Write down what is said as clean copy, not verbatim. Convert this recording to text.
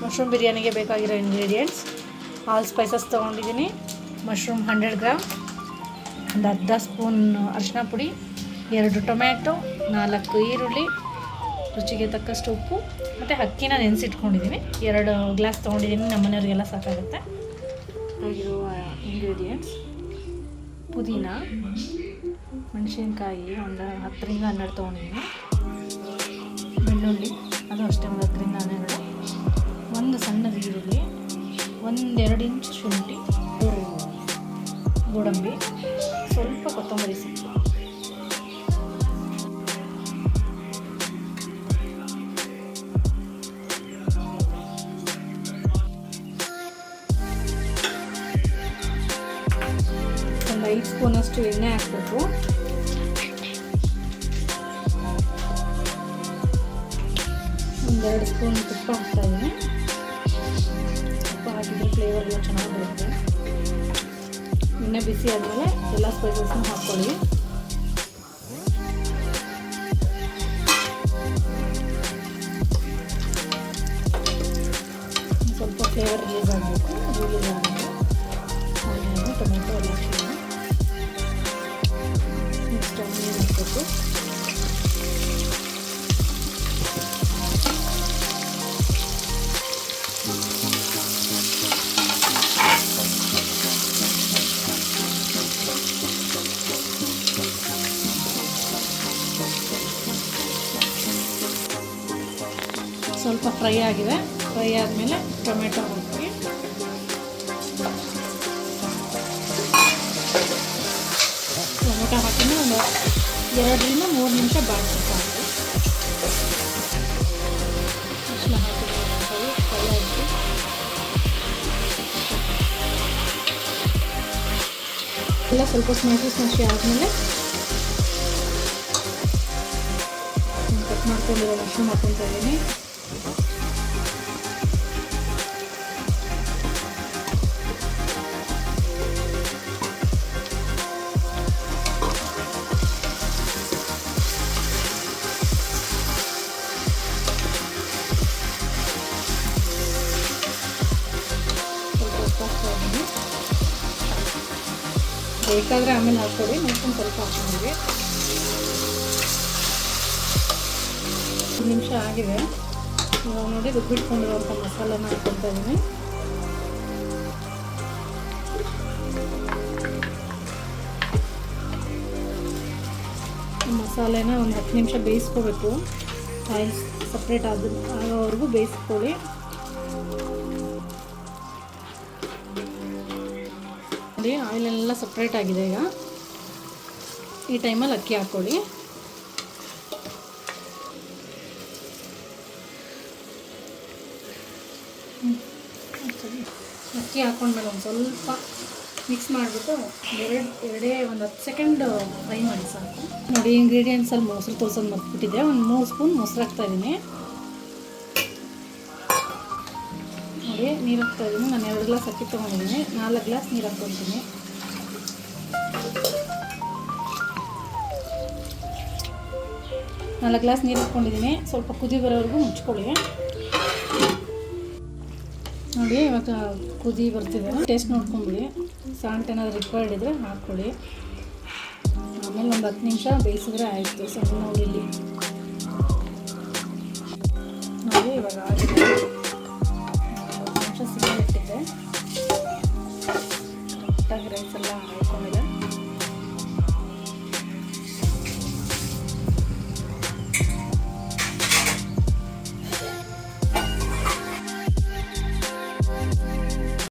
Mushroom ಬಿರಿಯಾನಿಗೆ ಬೇಕಾಗಿರೋ ingredients: all spices ತೊಗೊಂಡಿದ್ದೀನಿ, mushroom 100 gram, ಒಂದು ಅರ್ಧ ಸ್ಪೂನ್ ಅರಿಶಿನ ಪುಡಿ, 2 ಟೊಮ್ಯಾಟೊ, 4 ಈರುಳ್ಳಿ, ರುಚಿಗೆ ತಕ್ಕಷ್ಟು ಉಪ್ಪು, ಮತ್ತು ಅಕ್ಕಿನ ನೆನೆಸಿಟ್ಕೊಂಡಿದ್ದೀನಿ. 2 ಗ್ಲಾಸ್ ತೊಗೊಂಡಿದ್ದೀನಿ, ನಮ್ಮ ಮನೆಯವ್ರಿಗೆಲ್ಲ ಸಾಕಾಗುತ್ತೆ. ಆಗಿರುವ ಇಂಗ್ರೀಡಿಯೆಂಟ್ಸ್: ಪುದೀನ, ಮೆಣಸಿನ್ಕಾಯಿ ಒಂದು 10ರಿಂದ 12 ತೊಗೊಂಡಿದ್ದೀನಿ, ಬೆಳ್ಳುಳ್ಳಿ ಅದು ಅಷ್ಟೇ ಒಂದು 10ರಿಂದ 12, ಒಂದು ಸಣ್ಣದ ಈರುಳ್ಳಿ, 1-2 ಇಂಚ್ ಶುಂಠಿ, ಗೋಡಂಬಿ, ಸ್ವಲ್ಪ ಕೊತ್ತಂಬರಿ ಸೊಪ್ಪು. ಒಂದು 5 ಸ್ಪೂನಷ್ಟು ಎಣ್ಣೆ ಹಾಕಬೇಕು. ಒಂದು 2 ಸ್ಪೂನ್ ತುಪ್ಪ ಹಾಕ್ತಾಯಿದ್ದೀನಿ. ತುಪ್ಪ ಹಾಕಿದ್ರೆ ಫ್ಲೇವರ್ ಎಲ್ಲ ಚೆನ್ನಾಗಿ ಬರುತ್ತೆ. ಎಣ್ಣೆ ಬಿಸಿ ಆದಮೇಲೆ ಎಲ್ಲ ಸ್ಪೈಸಸ್ನ ಹಾಕ್ಕೊಳ್ಳಿ. ಸ್ವಲ್ಪ ಫ್ಲೇವರ್ ರಿಲೀಸ್ ಆಗಬೇಕು. ರಿಲೀಸ್ ಆಗಿದೆ ಆನಿಯನು, ಟೊಮೆಟೊ ಎಲ್ಲ ಹಾಕ್ತೀನಿ. ನೆಕ್ಸ್ಟ್ ಆನಿಯನ್ ಹಾಕಬೇಕು. ಸ್ವಲ್ಪ ಫ್ರೈ ಆಗಿದೆ. ಫ್ರೈ ಆದಮೇಲೆ ಟೊಮೆಟೊ ಹಾಕಿ ಟೊಮೆಟೊ ಹಾಕಿದ್ರೆ ಒಂದು 2ರಿಂದ 3 ನಿಮಿಷ ಬಾಡಿಸ್ಬೇಕು. ಅರಿಶಿನ ಹಾಕಿದ್ರೆ ಫ್ರೈ ಆಗಿ ಎಲ್ಲ ಸ್ವಲ್ಪ ಸ್ಮ್ಯಾಶಿ ಆದಮೇಲೆ ಕಟ್ ಮಾಡ್ಕೊಂಡಿರೋ ಮಶ್ರೂಮ್ ಹಾಕ್ಕೊತಾ ಇದ್ದೀನಿ. ಬೇಕಾದರೆ ಆಮೇಲೆ ಹಾಕ್ಕೊಳ್ಳಿ, ನೋಡ್ಕೊಂಡು ಸ್ವಲ್ಪ ಹಾಕ್ಕೊಂಡಿವಿ. 1 ನಿಮಿಷ ಆಗಿದೆ. ಇವಾಗ ನೋಡಿ ರುಬ್ಬಿಟ್ಕೊಂಡಿರುವಂಥ ಮಸಾಲೆನ ಹಾಕ್ಕೊಳ್ತಾ ಇದ್ದೀನಿ. ಮಸಾಲೆನ ಒಂದು 10 ನಿಮಿಷ ಬೇಯಿಸ್ಕೋಬೇಕು. ಆಯಿಲ್ ಸಪ್ರೇಟ್ ಆಗೋವರೆಗೂ ಬೇಯಿಸ್ಕೊಳ್ಳಿ. ನೋಡಿ ಆಯಿಲೆಲ್ಲ ಸಪ್ರೇಟ್ ಆಗಿದೆ. ಈಗ ಈ ಟೈಮಲ್ಲಿ ಅಕ್ಕಿ ಹಾಕ್ಕೊಳ್ಳಿ. ಅಕ್ಕಿ ಹಾಕ್ಕೊಂಡ್ಮೇಲೆ ಒಂದು ಸ್ವಲ್ಪ ಮಿಕ್ಸ್ ಮಾಡಿಬಿಟ್ಟು ಒಂದು 10 ಸೆಕೆಂಡ್ ಫ್ರೈ ಮಾಡಿ ಸಾಕು. ನೋಡಿ ಇಂಗ್ರೀಡಿಯೆಂಟ್ಸಲ್ಲಿ ಮೊಸರು ತೋರ್ಸೋದು ಮರ್ತ್ಬಿಟ್ಟಿದ್ದೆ. ಒಂದು 3 ಸ್ಪೂನ್ ಮೊಸರು ಹಾಕ್ತಾಯಿದ್ದೀನಿ. ನೋಡಿ ನೀರು ಹಾಕ್ತಾಯಿದ್ದೀನಿ. ನಾನು 2 ಗ್ಲಾಸ್ ಅಕ್ಕಿ ತೊಗೊಂಡಿದ್ದೀನಿ, 4 ಗ್ಲಾಸ್ ನೀರು ಹಾಕ್ಕೊಳ್ತೀನಿ. ನಾಲ್ಕು ಗ್ಲಾಸ್ ನೀರು ಹಾಕ್ಕೊಂಡಿದ್ದೀನಿ. ಸ್ವಲ್ಪ ಕುದಿ ಬರೋವರೆಗೂ ಮುಚ್ಕೊಳ್ಳಿ. ನೋಡಿ ಇವಾಗ ಕುದಿ ಬರ್ತಿದೆ. ಟೇಸ್ಟ್ ನೋಡ್ಕೊಂಬಿಡಿ. ಸಾಲ್ಟ್ ಏನಾದರೂ ರಿಕ್ವೈರ್ಡ್ ಇದ್ದರೆ ಹಾಕ್ಕೊಳ್ಳಿ. ಆಮೇಲೆ ಒಂದು 10 ನಿಮಿಷ ಬೇಯಿಸಿದ್ರೆ ಆಯಿತು. ಸಣ್ಣ ಉರಿಲಿ ನೋಡಿ ಇವಾಗ ಆಗಿದೆ.